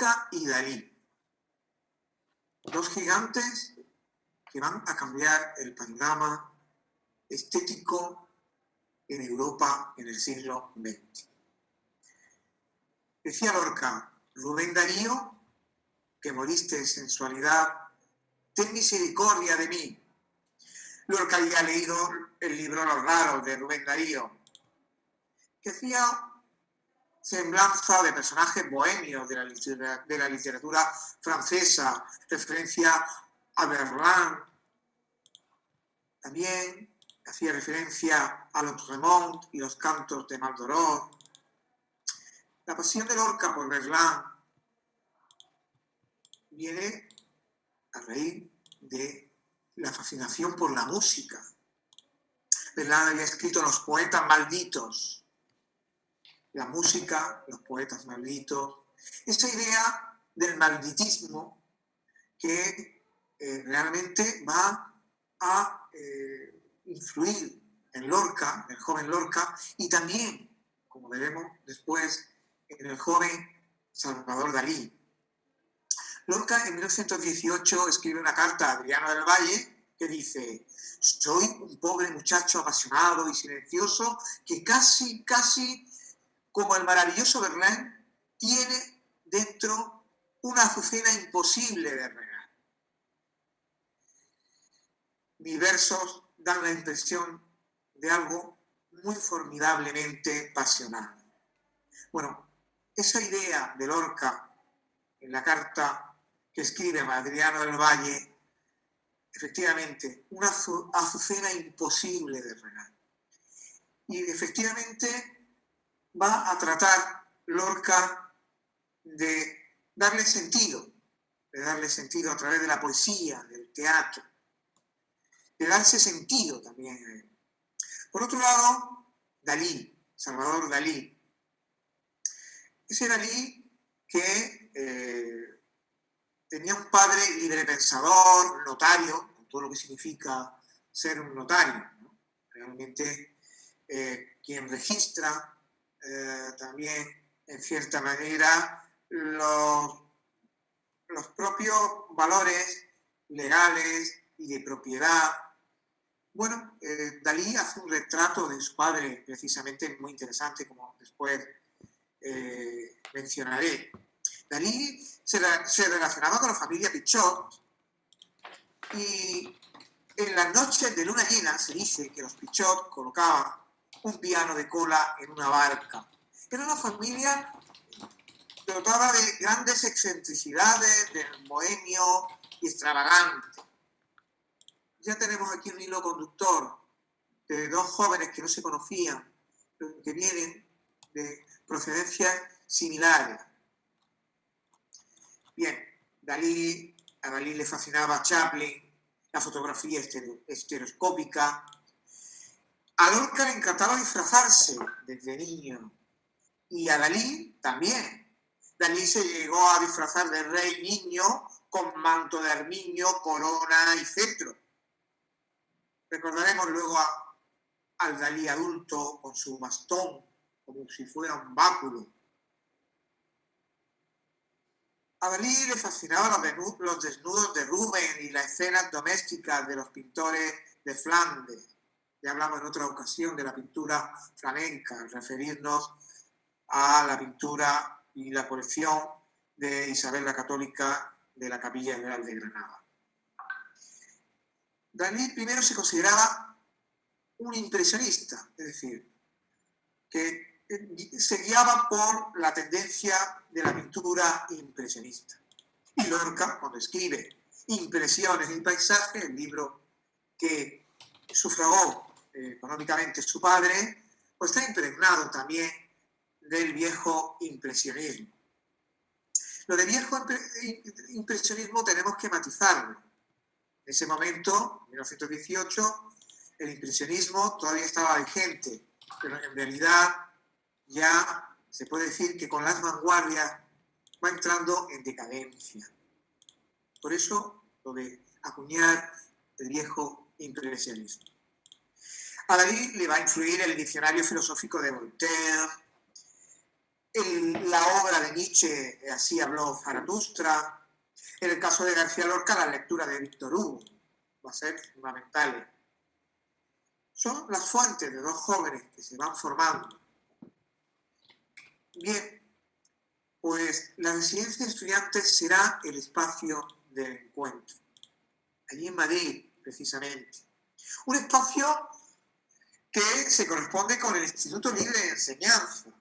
Lorca y Dalí. Dos gigantes que van a cambiar el panorama estético en Europa en el siglo XX. Decía Lorca: Rubén Darío, que moriste en sensualidad, ten misericordia de mí. Lorca había leído el libro Los raros de Rubén Darío, que hacía semblanza de personajes bohemios de la literatura francesa, referencia a Verlaine. También hacía referencia a Lautréamont y los cantos de Maldoror. La pasión de Lorca por Verlaine viene a raíz de la fascinación por la música. Verlaine había escrito Los poetas malditos. La música, los poetas malditos. Esta idea del malditismo que realmente va a influir en Lorca, en el joven Lorca, y también, como veremos después, en el joven Salvador Dalí. Lorca en 1918 escribe una carta a Adriano del Valle que dice: soy un pobre muchacho apasionado y silencioso que casi, como el maravilloso Verlaine, tiene dentro una azucena imposible de regar. Mis versos dan la impresión de algo muy formidablemente pasional. Bueno, esa idea de Lorca en la carta que escribe a Adriano del Valle, efectivamente, una azucena imposible de regar. Y efectivamente va a tratar Lorca de darle sentido a través de la poesía, del teatro, de darse sentido también a él. Por otro lado, Dalí, Salvador Dalí. Ese Dalí que tenía un padre librepensador, notario, con todo lo que significa ser un notario, ¿no? Realmente quien registra también, en cierta manera, los propios valores legales y de propiedad. Bueno, Dalí hace un retrato de su padre precisamente muy interesante, como después mencionaré. Dalí se relacionaba con la familia Pichot y en las noches de luna llena se dice que los Pichot colocaban un piano de cola en una barca. Era una familia dotada de grandes excentricidades, de bohemio y extravagante. Ya tenemos aquí un hilo conductor de dos jóvenes que no se conocían, pero que vienen de procedencias similares. Bien, a Dalí le fascinaba Chaplin, la fotografía estereoscópica. A Lorca le encantaba disfrazarse desde niño, y a Dalí también. Dalí se llegó a disfrazar de rey niño con manto de armiño, corona y cetro. Recordaremos luego al Dalí adulto con su bastón, como si fuera un báculo. A Dalí le fascinaban los desnudos de Rubens y las escenas domésticas de los pintores de Flandes. Ya hablamos en otra ocasión de la pintura flamenca, al referirnos a la pintura y la colección de Isabel la Católica de la Capilla Real de Granada. Dalí primero se consideraba un impresionista, es decir, que se guiaba por la tendencia de la pintura impresionista. Y Lorca, cuando escribe Impresiones y Paisajes, el libro que sufragó económicamente su padre, pues está impregnado también del viejo impresionismo. Lo de viejo impresionismo tenemos que matizarlo. En ese momento, en 1918, el impresionismo todavía estaba vigente, pero en realidad ya se puede decir que con las vanguardias va entrando en decadencia. Por eso lo de acuñar el viejo impresionismo. A Dalí le va a influir el diccionario filosófico de Voltaire, la obra de Nietzsche, Así habló Zaratustra. En el caso de García Lorca, la lectura de Víctor Hugo va a ser fundamental. Son las fuentes de dos jóvenes que se van formando. Bien, pues la residencia de estudiantes será el espacio del encuentro. Allí en Madrid, precisamente. Un espacio que se corresponde con el Instituto Libre de Enseñanza.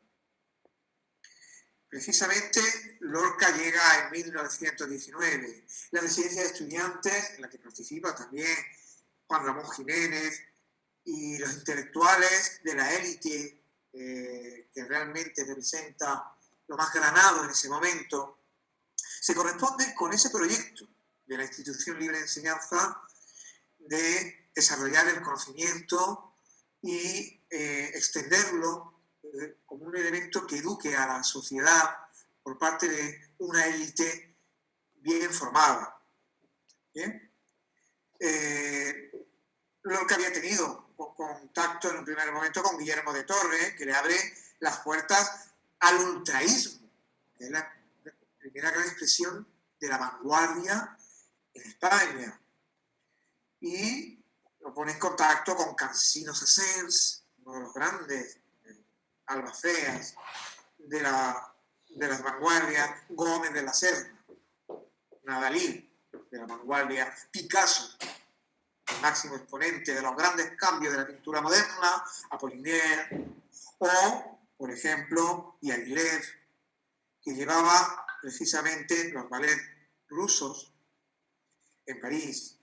Precisamente Lorca llega en 1919. La residencia de estudiantes, en la que participa también Juan Ramón Jiménez y los intelectuales de la élite que realmente representa lo más granado en ese momento, se corresponde con ese proyecto de la Institución Libre de Enseñanza de desarrollar el conocimiento y extenderlo como un elemento que eduque a la sociedad por parte de una élite bien formada. ¿Bien? Lorca había tenido contacto en un primer momento con Guillermo de Torres, que le abre las puertas al ultraísmo, que es la primera gran expresión de la vanguardia en España. Y lo pone en contacto con Cansino Sassens, uno de los grandes albaceas de las vanguardias, Gómez de la Serna, Nadalí de la vanguardia, Picasso, el máximo exponente de los grandes cambios de la pintura moderna, Apollinaire, o, por ejemplo, Diaghilev, que llevaba precisamente los ballets rusos en París.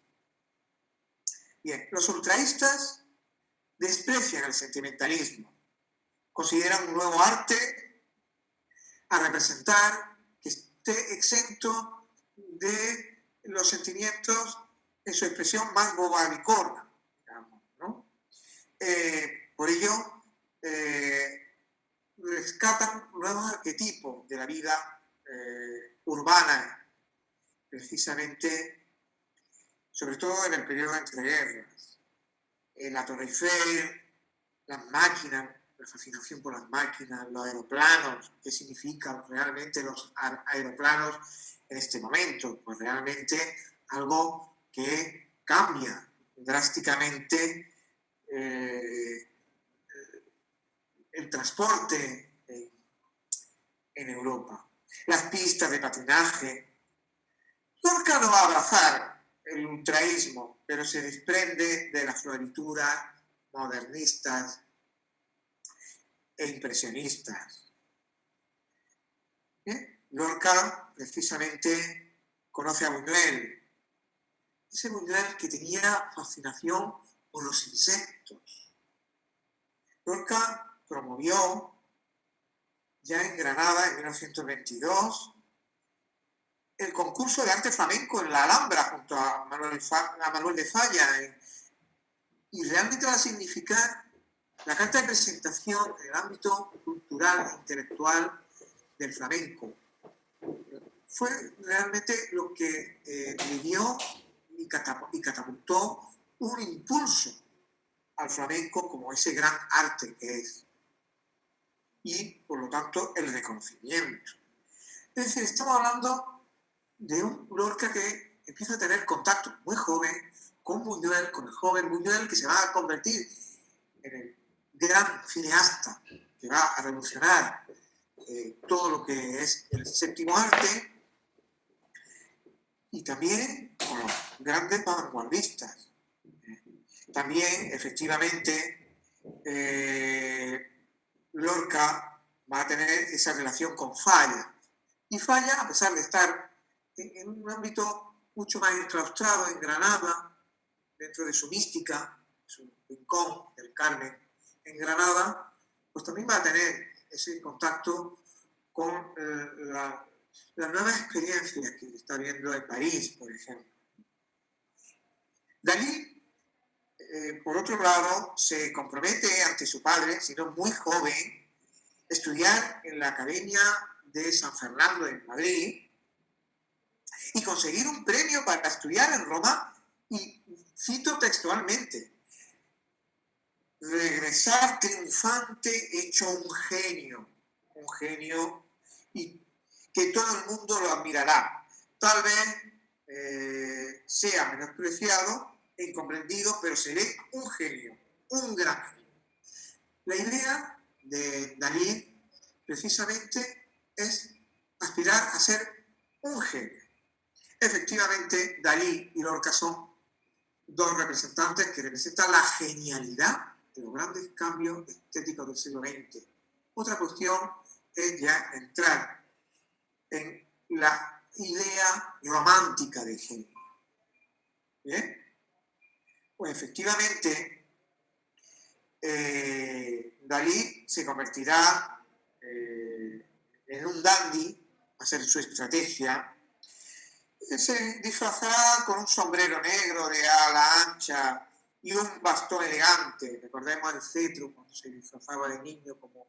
Bien, los ultraístas desprecian el sentimentalismo, consideran un nuevo arte a representar que esté exento de los sentimientos en su expresión más bobalicona, digamos, ¿no? Por ello, rescatan nuevos arquetipos de la vida urbana, precisamente, sobre todo en el periodo de entreguerras. La Torre Eiffel, las máquinas, la fascinación por las máquinas, los aeroplanos, ¿qué significan realmente los aeroplanos en este momento? Pues realmente algo que cambia drásticamente el transporte en Europa. Las pistas de patinaje. Lorca no va a abrazar el ultraísmo, pero se desprende de las florituras modernistas e impresionistas. Lorca, precisamente, conoce a Buñuel. Ese Buñuel que tenía fascinación por los insectos. Lorca promovió, ya en Granada, en 1922, el concurso de arte flamenco en la Alhambra, junto a Manuel de Falla, y realmente va a significar la carta de presentación en el ámbito cultural e intelectual del flamenco. Fue realmente lo que le dio y catapultó un impulso al flamenco como ese gran arte que es. Y, por lo tanto, el reconocimiento. Es decir, estamos hablando de un Lorca que empieza a tener contacto muy joven con Buñuel, con el joven Buñuel, que se va a convertir en el gran cineasta que va a revolucionar todo lo que es el séptimo arte, y también con los grandes vanguardistas. También, efectivamente, Lorca va a tener esa relación con Falla. Y Falla, a pesar de estar en un ámbito mucho más enclaustrado en Granada, dentro de su mística, su rincón del Carmen en Granada, pues también va a tener ese contacto con las nuevas experiencias que está viendo en París, por ejemplo. Dalí, por otro lado, se compromete ante su padre, siendo muy joven, a estudiar en la Academia de San Fernando en Madrid y conseguir un premio para estudiar en Roma, y cito textualmente: regresar triunfante hecho un genio, un genio y que todo el mundo lo admirará. Tal vez sea menospreciado e incomprendido, pero seré un genio, un gran genio. La idea de Dalí precisamente es aspirar a ser un genio. Efectivamente, Dalí y Lorca son dos representantes que representan la genialidad de los grandes cambios estéticos del siglo XX. Otra cuestión es ya entrar en la idea romántica del genio. ¿Bien? Pues efectivamente, Dalí se convertirá en un dandy, a hacer su estrategia. Se disfrazará con un sombrero negro de ala ancha y un bastón elegante. Recordemos el cetro cuando se disfrazaba de niño como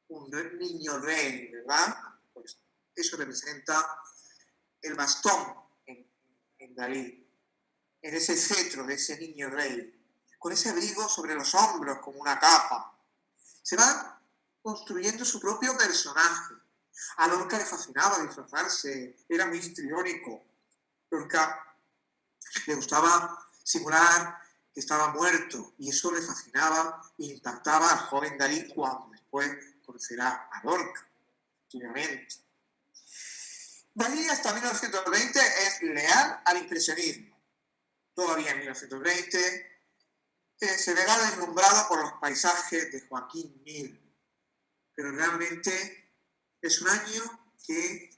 un niño rey, ¿verdad? Pues eso representa el bastón en Dalí, en ese cetro de ese niño rey, con ese abrigo sobre los hombros como una capa. Se va construyendo su propio personaje. A Lorca le fascinaba disfrazarse, era muy histriónico. Lorca le gustaba simular que estaba muerto y eso le fascinaba e impactaba al joven Dalí cuando después conocerá a Lorca, obviamente. Dalí hasta 1920 es leal al impresionismo. Todavía en 1920 se verá deslumbrado por los paisajes de Joaquín Mir, pero realmente es un año que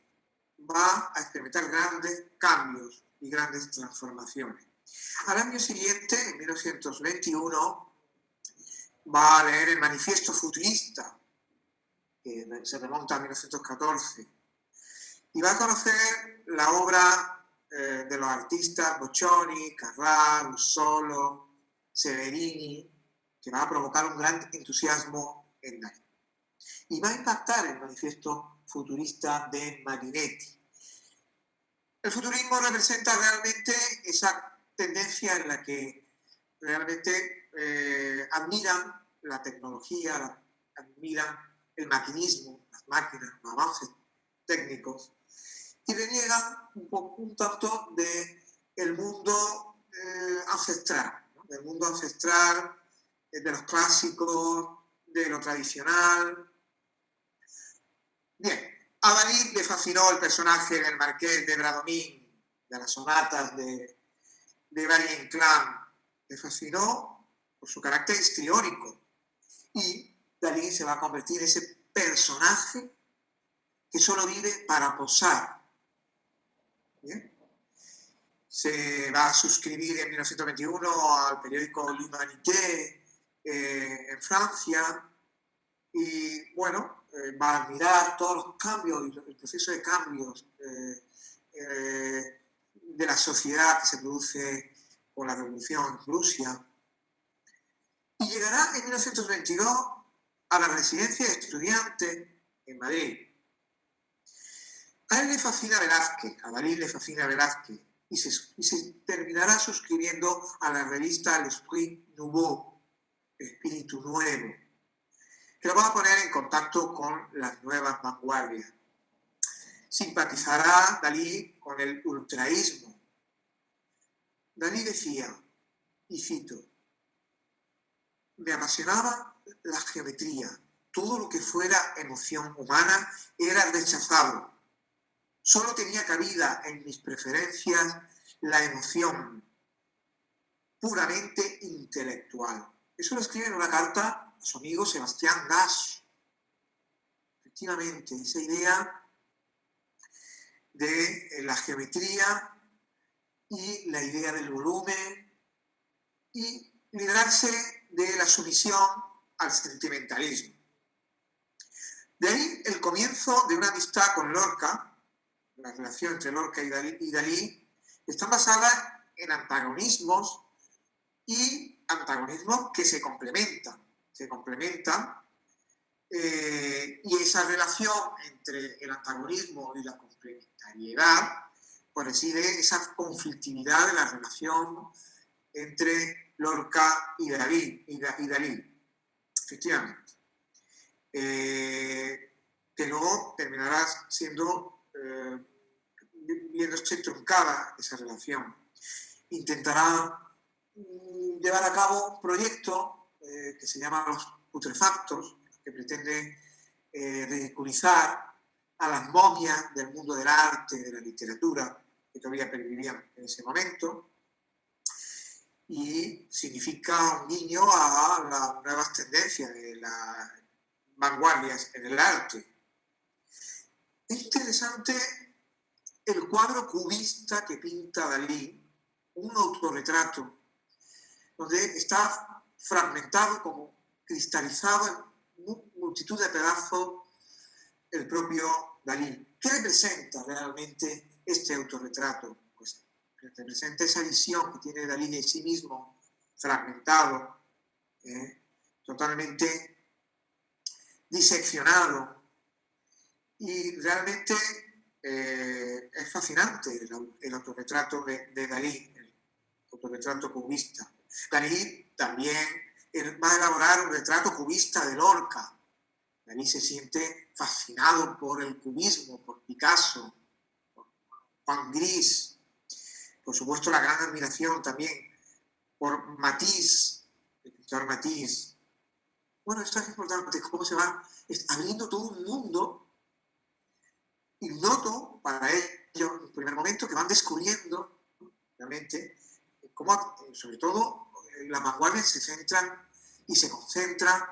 va a experimentar grandes cambios y grandes transformaciones. Al año siguiente, en 1921, va a leer el Manifiesto Futurista, que se remonta a 1914, y va a conocer la obra de los artistas Boccioni, Carrà, Russolo, Severini, que va a provocar un gran entusiasmo en Dalí. Y va a impactar el Manifiesto Futurista de Marinetti. El futurismo representa realmente esa tendencia en la que realmente admiran la tecnología, admiran el maquinismo, las máquinas, los avances técnicos, y reniegan un tanto del mundo ancestral, ¿no? Del mundo ancestral, de los clásicos, de lo tradicional. Bien, a Dalí le fascinó el personaje del Marqués de Bradomín, de las sonatas de Valle-Inclán. Le fascinó por su carácter histriónico. Y Dalí se va a convertir en ese personaje que solo vive para posar. ¿Bien? Se va a suscribir en 1921 al periódico L'Humanité en Francia y, bueno, va a admirar todos los cambios y el proceso de cambios de la sociedad que se produce con la revolución en Rusia. Y llegará en 1922 a la residencia de estudiantes en Madrid. A él le fascina Velázquez, a Dalí le fascina Velázquez, y se terminará suscribiendo a la revista L'Esprit Nouveau, el espíritu nuevo, que lo va a poner en contacto con las nuevas vanguardias. Simpatizará Dalí con el ultraísmo. Dalí decía, y cito, me apasionaba la geometría, todo lo que fuera emoción humana era rechazado. Solo tenía cabida en mis preferencias la emoción puramente intelectual. Eso lo escribe en una carta a su amigo Sebastián Gasch. Efectivamente, esa idea de la geometría y la idea del volumen y librarse de la sumisión al sentimentalismo. De ahí el comienzo de una amistad con Lorca. La relación entre Lorca y Dalí está basada en antagonismos y antagonismos que se complementan. Y esa relación entre el antagonismo y la complementariedad pues reside esa conflictividad de la relación entre Lorca y Dalí. Efectivamente. Que que luego terminará siendo, viéndose truncada esa relación. Intentará llevar a cabo un proyecto que se llama Los Putrefactos, que pretende ridiculizar a las momias del mundo del arte, de la literatura, que todavía pervivían en ese momento, y significa un guiño a las nuevas tendencias de las vanguardias en el arte. Es interesante el cuadro cubista que pinta Dalí, un autorretrato, donde está fragmentado, como cristalizado en multitud de pedazos el propio Dalí. ¿Qué representa realmente este autorretrato? Pues representa esa visión que tiene Dalí de sí mismo, fragmentado, totalmente diseccionado. Y realmente es fascinante el autorretrato de Dalí, el autorretrato cubista. Dalí también va a elaborar un retrato cubista de Lorca. Dalí se siente fascinado por el cubismo, por Picasso, por Juan Gris, por supuesto la gran admiración también por Matisse, el pintor Matisse. Bueno, esto es importante, cómo se va abriendo todo un mundo ignoto para ellos en el primer momento, que van descubriendo realmente cómo, sobre todo, las vanguardias se centran y se concentran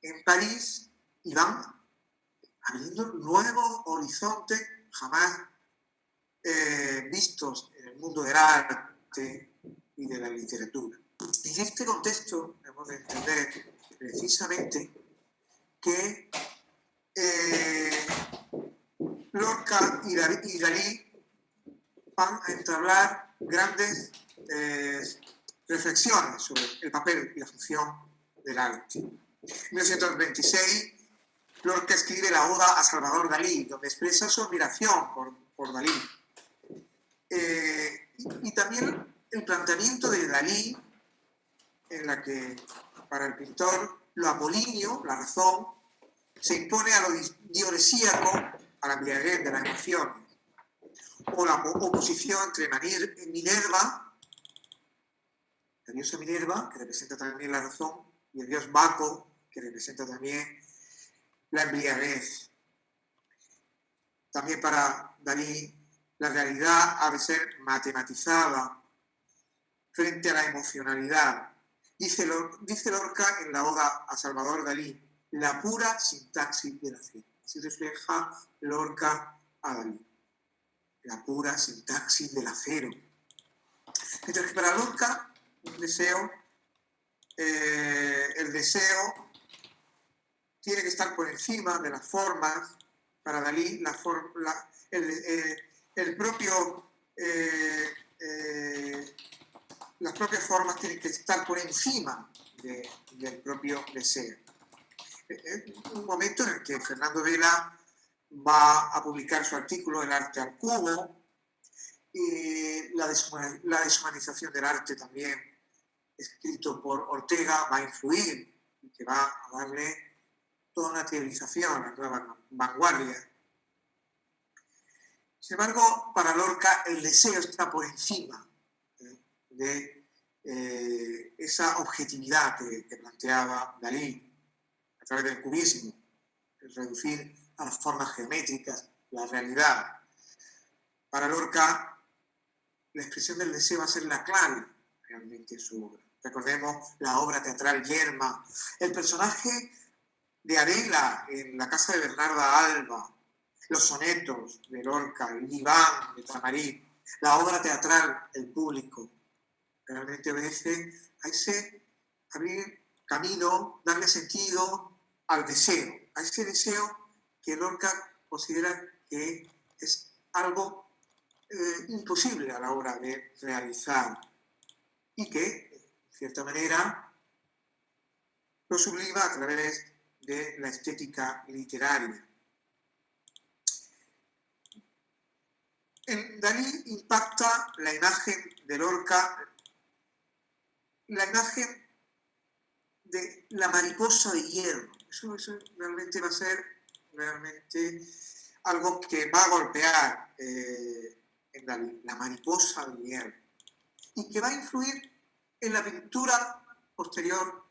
en París y van abriendo nuevos horizontes jamás vistos en el mundo del arte y de la literatura. En este contexto hemos de entender precisamente que Lorca y Dalí van a entablar grandes reflexiones sobre el papel y la función del arte. En 1926, Lorca escribe la Oda a Salvador Dalí, donde expresa su admiración por Dalí. Y también el planteamiento de Dalí, en la que para el pintor lo apolíneo, la razón, se impone a lo dionisíaco, a la embriaguez de las emociones, o la oposición entre Minerva, la diosa Minerva, que representa también la razón, y el dios Baco, que representa también la embriaguez. También para Dalí, la realidad ha de ser matematizada frente a la emocionalidad. Dice Lorca en la Oda a Salvador Dalí, la pura sintaxis de la fe. Así refleja Lorca a Dalí, la pura sintaxis del acero. Mientras que para Lorca, el deseo tiene que estar por encima de las formas. Para Dalí, las propias formas tienen que estar por encima del propio deseo. Es un momento en el que Fernando Vela va a publicar su artículo El arte al cubo, y la deshumanización del arte también, escrito por Ortega, va a influir y que va a darle toda una teorización a las nuevas vanguardias. Sin embargo, para Lorca el deseo está por encima de esa objetividad que planteaba Dalí a través del cubismo, el reducir a las formas geométricas la realidad. Para Lorca, la expresión del deseo va a ser la clave realmente en su obra. Recordemos la obra teatral Yerma, el personaje de Adela en La casa de Bernarda Alba, los sonetos de Lorca, el diván de Tamarit, la obra teatral El público. Realmente obedece a ese abrir camino, darle sentido al deseo, a ese deseo que Lorca considera que es algo imposible a la hora de realizar y que, de cierta manera, lo sublima a través de la estética literaria. En Dalí impacta la imagen de Lorca, la imagen de la mariposa de hierro. Eso realmente va a ser realmente algo que va a golpear en Dalí, la mariposa de hierro, y que va a influir en la pintura posterior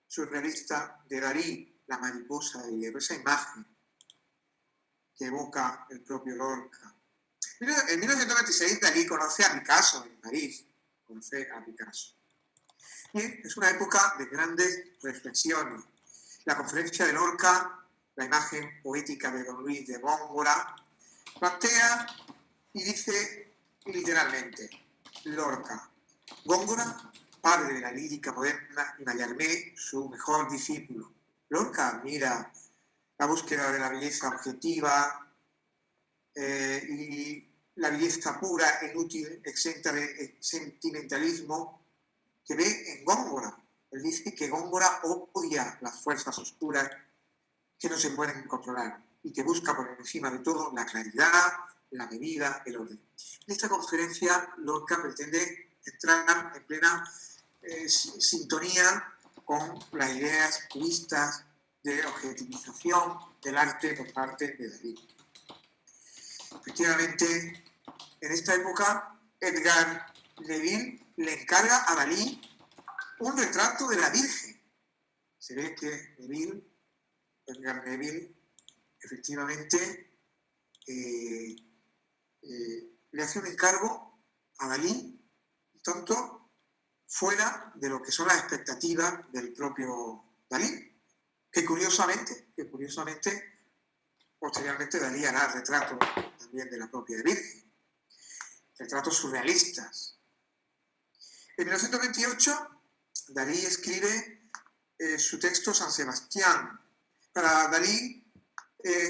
surrealista de Dalí, la mariposa de hierro, esa imagen que evoca el propio Lorca. En 1926 Dalí conoce a Picasso en París, Y es una época de grandes reflexiones. La conferencia de Lorca, la imagen poética de Don Luis de Góngora, plantea y dice literalmente: Lorca, Góngora, padre de la lírica moderna, y Mallarmé, su mejor discípulo. Lorca admira la búsqueda de la belleza objetiva y la belleza pura, inútil, exenta de sentimentalismo, que ve en Góngora. Él dice que Góngora odia las fuerzas oscuras que no se pueden controlar y que busca por encima de todo la claridad, la medida, el orden. En esta conferencia Lorca pretende entrar en plena sintonía con las ideas cubistas de objetivización del arte por parte de Dalí. Efectivamente, en esta época, Edgar Neville le encarga a Dalí un retrato de la Virgen. Se ve que Edgar Neville, efectivamente, le hace un encargo a Dalí, tanto fuera de lo que son las expectativas del propio Dalí, que curiosamente, posteriormente Dalí hará retratos también de la propia Virgen, retratos surrealistas. En 1928, Dalí escribe su texto San Sebastián. Para Dalí,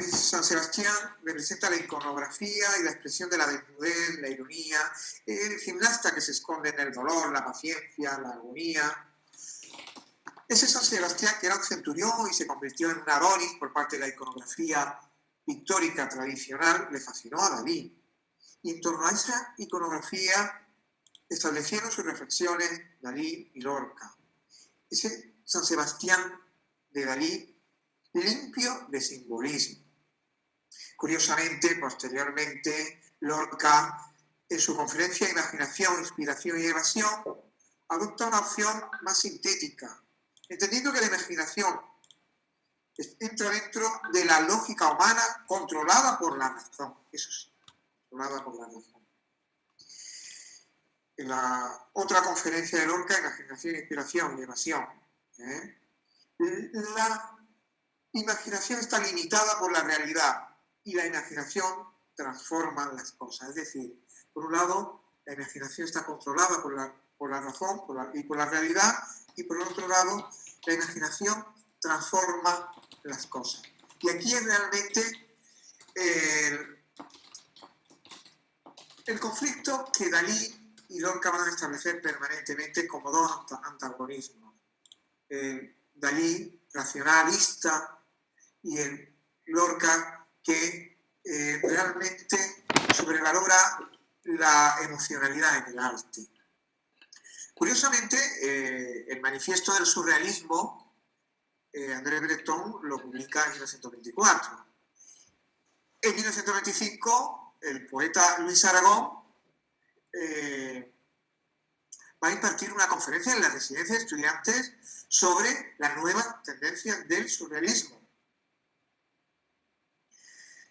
San Sebastián representa la iconografía y la expresión de la desnudez, la ironía, el gimnasta que se esconde en el dolor, la paciencia, la agonía. Ese San Sebastián, que era un centurión y se convirtió en un Adonis por parte de la iconografía pictórica tradicional, le fascinó a Dalí. Y en torno a esa iconografía establecieron sus reflexiones Dalí y Lorca. Ese San Sebastián de Dalí limpio de simbolismo. Curiosamente, posteriormente, Lorca, en su conferencia Imaginación, Inspiración y Evasión, adopta una opción más sintética, entendiendo que la imaginación entra dentro de la lógica humana controlada por la razón. Eso sí, controlada por la razón. En la otra conferencia de Lorca, Imaginación, Inspiración y Evasión, la imaginación está limitada por la realidad y la imaginación transforma las cosas. Es decir, por un lado, la imaginación está controlada por la razón y por la realidad, y por el otro lado, la imaginación transforma las cosas. Y aquí es realmente el conflicto que Dalí y Lorca van a establecer permanentemente como dos antagonismos. Dalí, racionalista, y el Lorca, que realmente sobrevalora la emocionalidad en el arte. Curiosamente, el manifiesto del surrealismo, André Breton lo publica en 1924. En 1925, el poeta Luis Aragón va a impartir una conferencia en la residencia de estudiantes sobre las nuevas tendencias del surrealismo.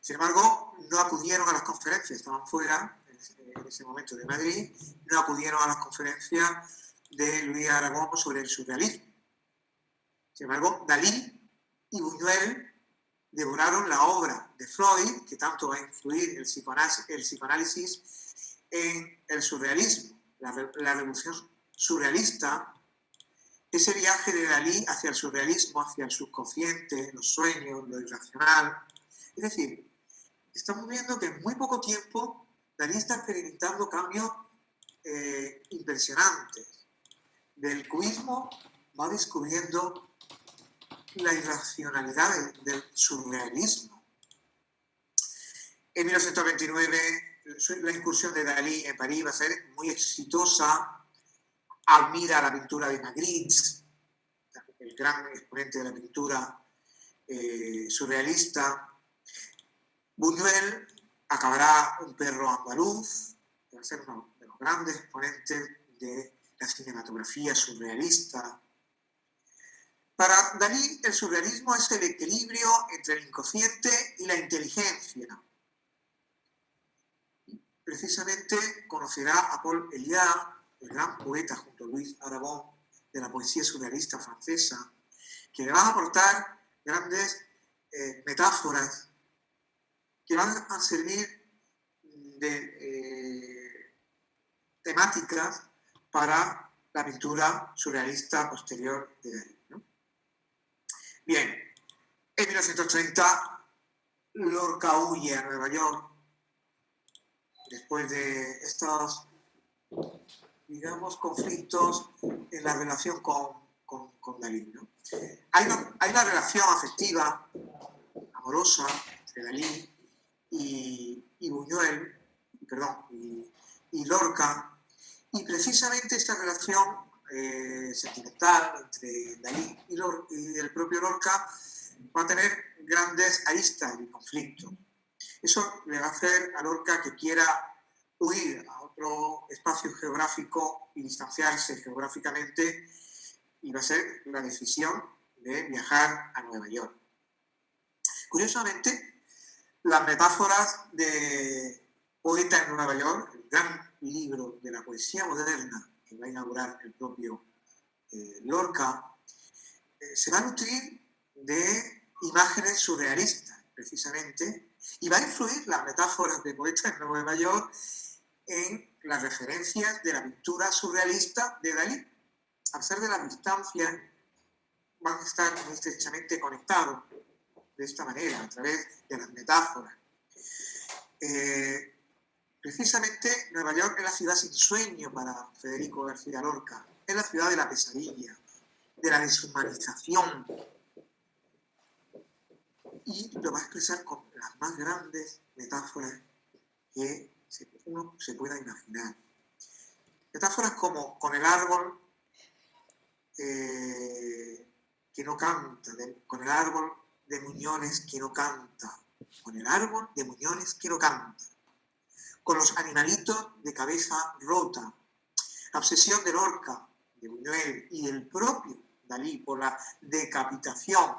Sin embargo, no acudieron a las conferencias, estaban fuera en ese momento de Madrid, no acudieron a las conferencias de Luis Aragón sobre el surrealismo. Sin embargo, Dalí y Buñuel devoraron la obra de Freud, que tanto va a influir el psicoanálisis en el surrealismo, la revolución surrealista, ese viaje de Dalí hacia el surrealismo, hacia el subconsciente, los sueños, lo irracional. Es decir, estamos viendo que en muy poco tiempo Dalí está experimentando cambios impresionantes. Del cubismo va descubriendo la irracionalidad del surrealismo. En 1929, la incursión de Dalí en París va a ser muy exitosa. Admira la pintura de Magritte, el gran exponente de la pintura surrealista. Buñuel acabará Un perro andaluz, que va a ser uno de los grandes exponentes de la cinematografía surrealista. Para Dalí, el surrealismo es el equilibrio entre el inconsciente y la inteligencia. Precisamente conocerá a Paul Éluard, el gran poeta junto a Louis Aragon de la poesía surrealista francesa, que le va a aportar grandes metáforas que van a servir de temáticas para la pintura surrealista posterior de Dalí, ¿no? Bien, en 1930 Lorca huye a Nueva York después de estos, digamos, conflictos en la relación con Dalí, ¿no? Hay una relación afectiva, amorosa, entre Dalí y Buñuel, y Lorca, y precisamente esta relación sentimental entre Dalí y el propio Lorca va a tener grandes aristas de conflicto. Eso le va a hacer a Lorca que quiera huir a otro espacio geográfico y distanciarse geográficamente, y va a ser la decisión de viajar a Nueva York. Curiosamente, las metáforas de Poeta en Nueva York, el gran libro de la poesía moderna que va a inaugurar el propio Lorca, se va a nutrir de imágenes surrealistas, precisamente, y va a influir las metáforas de Poeta en Nueva York en las referencias de la pintura surrealista de Dalí. A pesar de las distancias, van a estar muy estrechamente conectados de esta manera, a través de las metáforas. Precisamente Nueva York es la ciudad sin sueño para Federico García Lorca, es la ciudad de la pesadilla, de la deshumanización, y lo va a expresar con las más grandes metáforas que uno se pueda imaginar. Metáforas como con el árbol que no canta, con el árbol de muñones que no canta, con el árbol de muñones que no canta, con los animalitos de cabeza rota, la obsesión de Lorca, de Buñuel y del propio Dalí por la decapitación,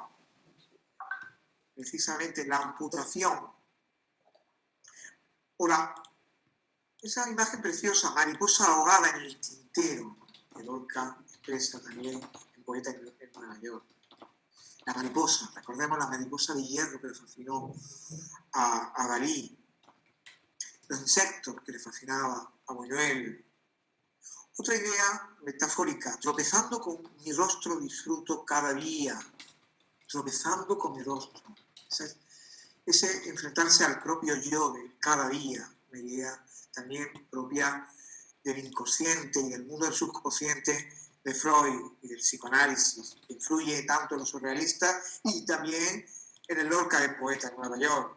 precisamente la amputación, o esa imagen preciosa, mariposa ahogada en el tintero, que Lorca expresa también en Poeta en Nueva York. La mariposa, recordemos la mariposa de hierro que le fascinó a Dalí, los insectos que le fascinaba a Buñuel. Otra idea metafórica, tropezando con mi rostro disfruto cada día, tropezando con mi rostro. Ese enfrentarse al propio yo de cada día, una idea también propia del inconsciente y del mundo del subconsciente de Freud y del psicoanálisis, que influye tanto en los surrealistas y también en el Lorca del Poeta en Nueva York.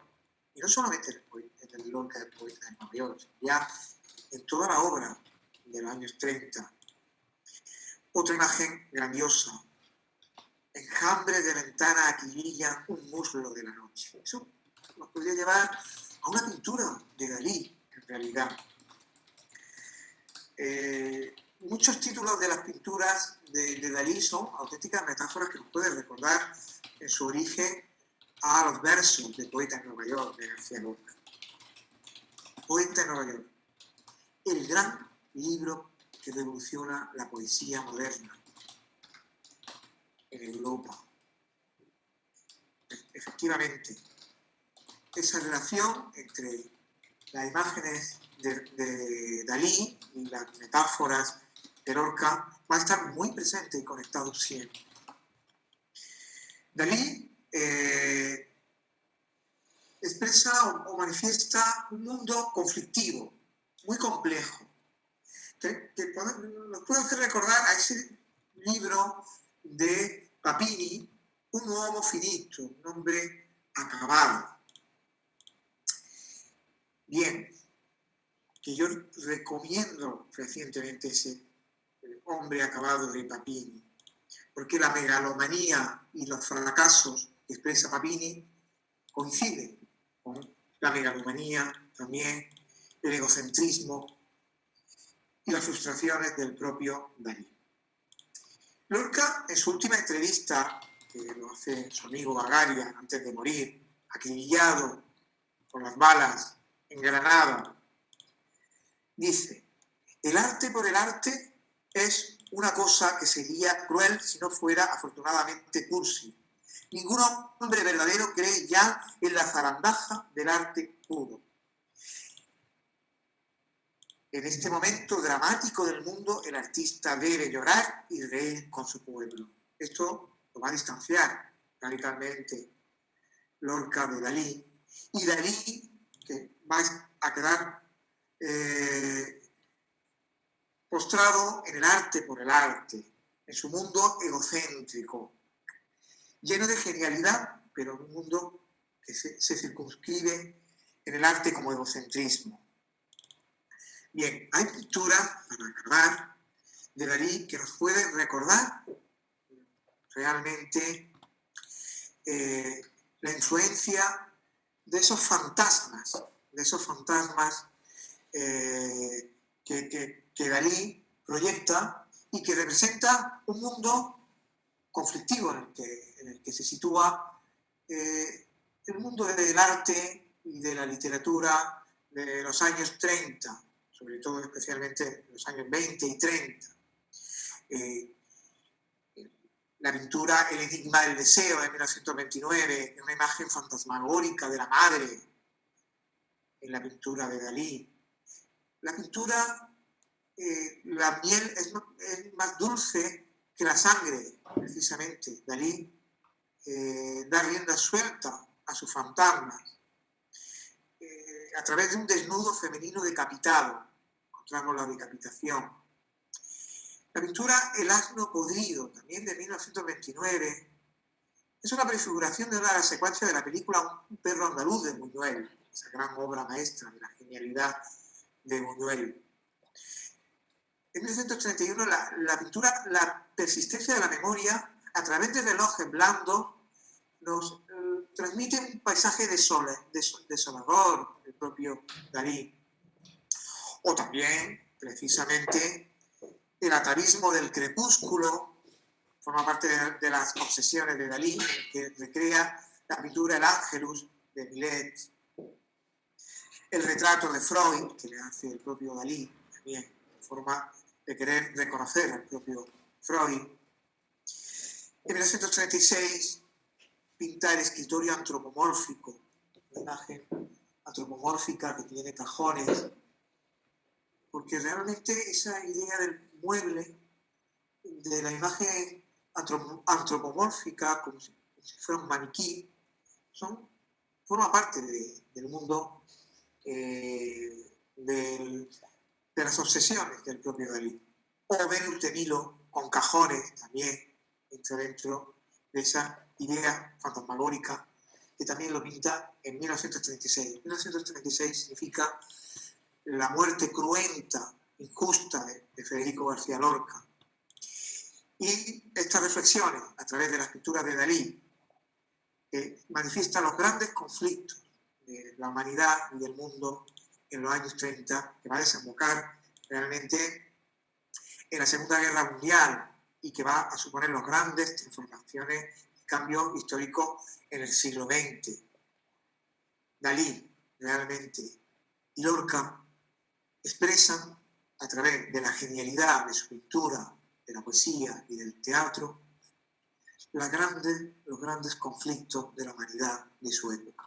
Y no solamente en el Lorca del Poeta en Nueva York, ya en toda la obra de los años 30. Otra imagen grandiosa, enjambre de ventana acribilla un muslo de la noche. Eso nos podría llevar a una pintura de Dalí, en realidad. Muchos títulos de las pinturas de Dalí son auténticas metáforas que nos pueden recordar en su origen a los versos de Poeta en Nueva York, de García Lorca. Poeta en Nueva York, el gran libro que revoluciona la poesía moderna en Europa. Efectivamente, esa relación entre las imágenes de Dalí y las metáforas de Lorca va a estar muy presente y conectado siempre. Dalí expresa o manifiesta un mundo conflictivo, muy complejo, que nos puede hacer recordar a ese libro de Papini, Un uomo finito, un hombre acabado. Bien, que yo recomiendo recientemente ese hombre acabado de Papini, porque la megalomanía y los fracasos que expresa Papini coinciden con la megalomanía también, el egocentrismo y las frustraciones del propio Dalí. Lorca, en su última entrevista, que lo hace su amigo Bagaria antes de morir, acribillado por las balas en Granada, dice: el arte por el arte es una cosa que sería cruel si no fuera afortunadamente cursi. Ningún hombre verdadero cree ya en la zarandaja del arte puro. En este momento dramático del mundo, el artista debe llorar y reír con su pueblo. Esto lo va a distanciar radicalmente Lorca de Dalí. Y Dalí, que va a quedar postrado en el arte por el arte, en su mundo egocéntrico, lleno de genialidad, pero en un mundo que se circunscribe en el arte como egocentrismo. Bien, hay pinturas, para acabar, de Dalí que nos pueden recordar realmente la influencia de esos fantasmas que Dalí proyecta y que representa un mundo conflictivo en el que se sitúa el mundo del arte y de la literatura de los años 30, sobre todo especialmente los años 20 y 30. La pintura El enigma del deseo de 1929, una imagen fantasmagórica de la madre en la pintura de Dalí. La pintura, la miel es más dulce que la sangre, precisamente. Dalí da rienda suelta a sus fantasmas. A través de un desnudo femenino decapitado, encontramos la decapitación. La pintura El asno podrido, también de 1929, es una prefiguración de una de las secuencias de la película Un perro andaluz de Buñuel, esa gran obra maestra de la genialidad de Buñuel. En 1931 la pintura La persistencia de la memoria, a través de relojes blandos, nos transmite un paisaje desolador, el propio Dalí. O también, precisamente, el atavismo del crepúsculo forma parte de las obsesiones de Dalí, que recrea la pintura El Ángelus de Millet. El retrato de Freud, que le hace el propio Dalí, también en forma de querer reconocer al propio Freud. En 1936 pinta El escritorio antropomórfico, una imagen antropomórfica que tiene cajones, porque realmente esa idea del mueble, de la imagen antropomórfica, como si fuera un maniquí, forma parte del mundo de las obsesiones del propio Dalí. O Venus de Milo, con cajones, también entra dentro de esa idea fantasmagórica que también lo pinta en 1936. 1936 significa la muerte cruenta, injusta de Federico García Lorca. Y estas reflexiones, a través de las pinturas de Dalí, manifiestan los grandes conflictos de la humanidad y del mundo en los años 30, que va a desembocar realmente en la Segunda Guerra Mundial y que va a suponer las grandes transformaciones y cambios históricos en el siglo XX. Dalí, realmente, y Lorca expresan, a través de la genialidad de su pintura, de la poesía y del teatro, los grandes conflictos de la humanidad de su época.